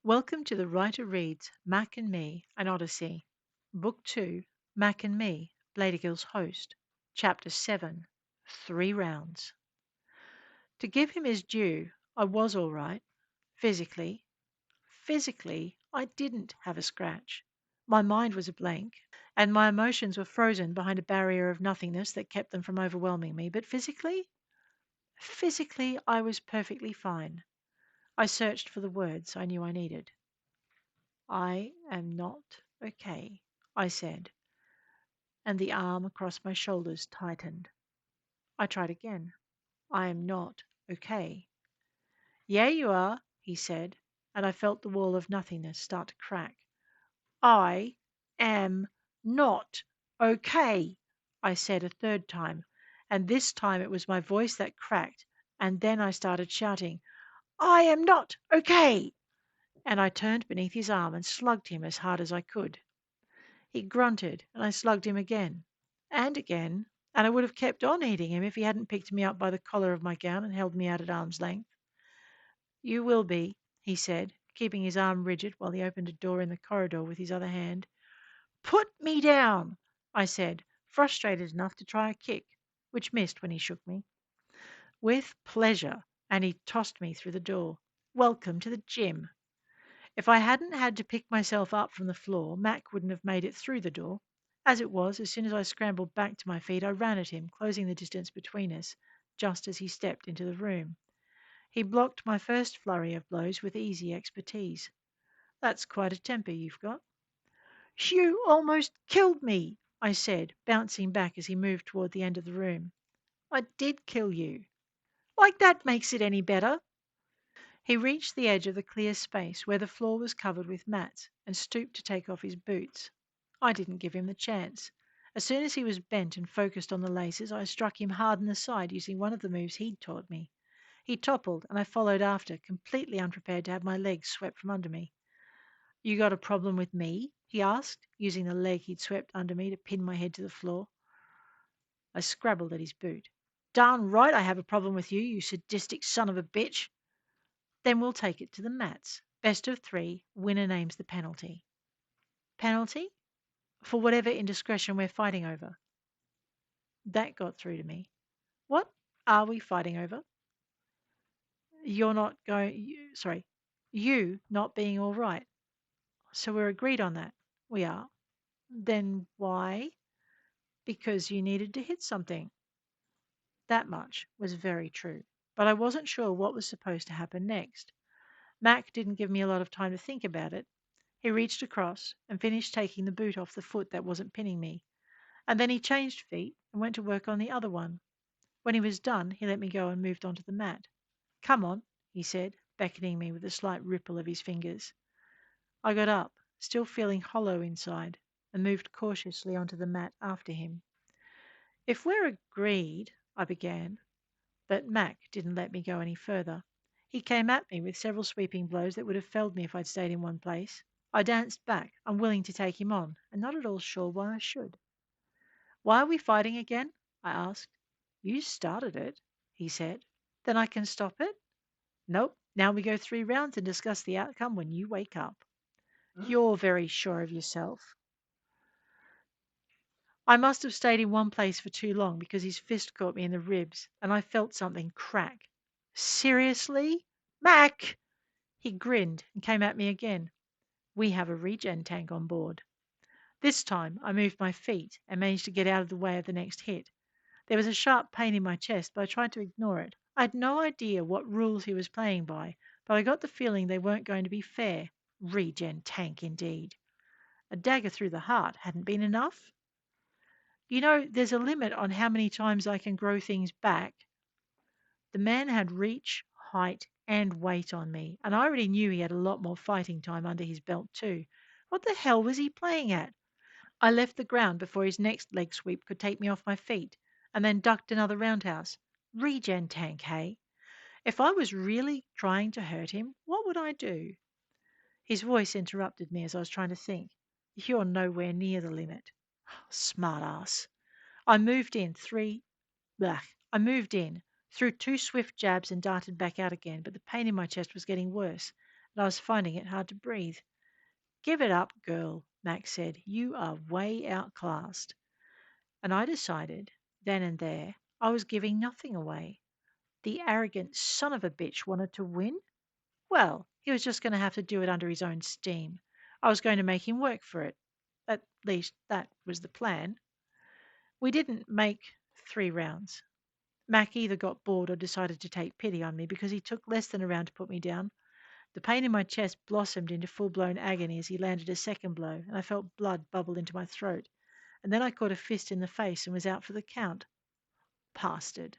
Welcome to the writer reads Mack and Me, an Odyssey. Book 2, Mack and Me, Blaedergil's host. Chapter 7, 3 rounds. To give him his due, I was all right. Physically. Physically, I didn't have a scratch. My mind was a blank, and my emotions were frozen behind a barrier of nothingness that kept them from overwhelming me. But physically? Physically, I was perfectly fine. I searched for the words I knew I needed. I am not okay, I said, and the arm across my shoulders tightened. I tried again. I am not okay. Yeah, you are, he said, and I felt the wall of nothingness start to crack. I am not okay, I said a third time, and this time it was my voice that cracked, and then I started shouting, I am not okay, and I turned beneath his arm and slugged him as hard as I could. He grunted, and I slugged him again, and I would have kept on hitting him if he hadn't picked me up by the collar of my gown and held me out at arm's length. You will be, he said, keeping his arm rigid while he opened a door in the corridor with his other hand. Put me down, I said, frustrated enough to try a kick, which missed when he shook me. With pleasure, and he tossed me through the door. Welcome to the gym. If I hadn't had to pick myself up from the floor, Mac wouldn't have made it through the door. As it was, as soon as I scrambled back to my feet, I ran at him, closing the distance between us, just as he stepped into the room. He blocked my first flurry of blows with easy expertise. That's quite a temper you've got. You almost killed me, I said, bouncing back as he moved toward the end of the room. I did kill you. Like that makes it any better. He reached the edge of the clear space where the floor was covered with mats and stooped to take off his boots. I didn't give him the chance. As soon as he was bent and focused on the laces, I struck him hard in the side using one of the moves he'd taught me. He toppled, and I followed after, completely unprepared to have my legs swept from under me. You got a problem with me? He asked, using the leg he'd swept under me to pin my head to the floor. I scrabbled at his boot. Darn right I have a problem with you, you sadistic son of a bitch. Then we'll take it to the mats. Best of 3, winner names the penalty. Penalty? For whatever indiscretion we're fighting over. That got through to me. What are we fighting over? You're not going. You not being all right. So we're agreed on that. We are. Then why? Because you needed to hit something. That much was very true. But I wasn't sure what was supposed to happen next. Mac didn't give me a lot of time to think about it. He reached across and finished taking the boot off the foot that wasn't pinning me. And then he changed feet and went to work on the other one. When he was done, he let me go and moved onto the mat. Come on, he said, beckoning me with a slight ripple of his fingers. I got up, still feeling hollow inside, and moved cautiously onto the mat after him. If we're agreed, I began, but Mac didn't let me go any further. He came at me with several sweeping blows that would have felled me if I'd stayed in one place. I danced back, unwilling to take him on, and not at all sure why I should. Why are we fighting again? I asked. You started it, he said. Then I can stop it? Nope. Now we go 3 rounds and discuss the outcome when you wake up. You're very sure of yourself. I must have stayed in one place for too long because his fist caught me in the ribs and I felt something crack. Seriously? Mac! He grinned and came at me again. We have a regen tank on board. This time I moved my feet and managed to get out of the way of the next hit. There was a sharp pain in my chest, but I tried to ignore it. I had no idea what rules he was playing by, but I got the feeling they weren't going to be fair. Regen tank, indeed. A dagger through the heart hadn't been enough. You know, there's a limit on how many times I can grow things back. The man had reach, height, and weight on me, and I already knew he had a lot more fighting time under his belt, too. What the hell was he playing at? I left the ground before his next leg sweep could take me off my feet, and then ducked another roundhouse. Regen tank, hey? If I was really trying to hurt him, what would I do? His voice interrupted me as I was trying to think. You're nowhere near the limit. Smart ass. I moved in three. Blech. I moved in, threw 2 swift jabs, and darted back out again, but the pain in my chest was getting worse. and I was finding it hard to breathe. Give it up, girl, Mac said. You are way outclassed. And I decided, then and there, I was giving nothing away. The arrogant son of a bitch wanted to win. Well, he was just going to have to do it under his own steam. I was going to make him work for it. At least that was the plan. We didn't make 3 rounds. Mac either got bored or decided to take pity on me because he took less than a round to put me down. The pain in my chest blossomed into full blown agony as he landed a second blow, and I felt blood bubble into my throat. And then I caught a fist in the face and was out for the count. Bastard.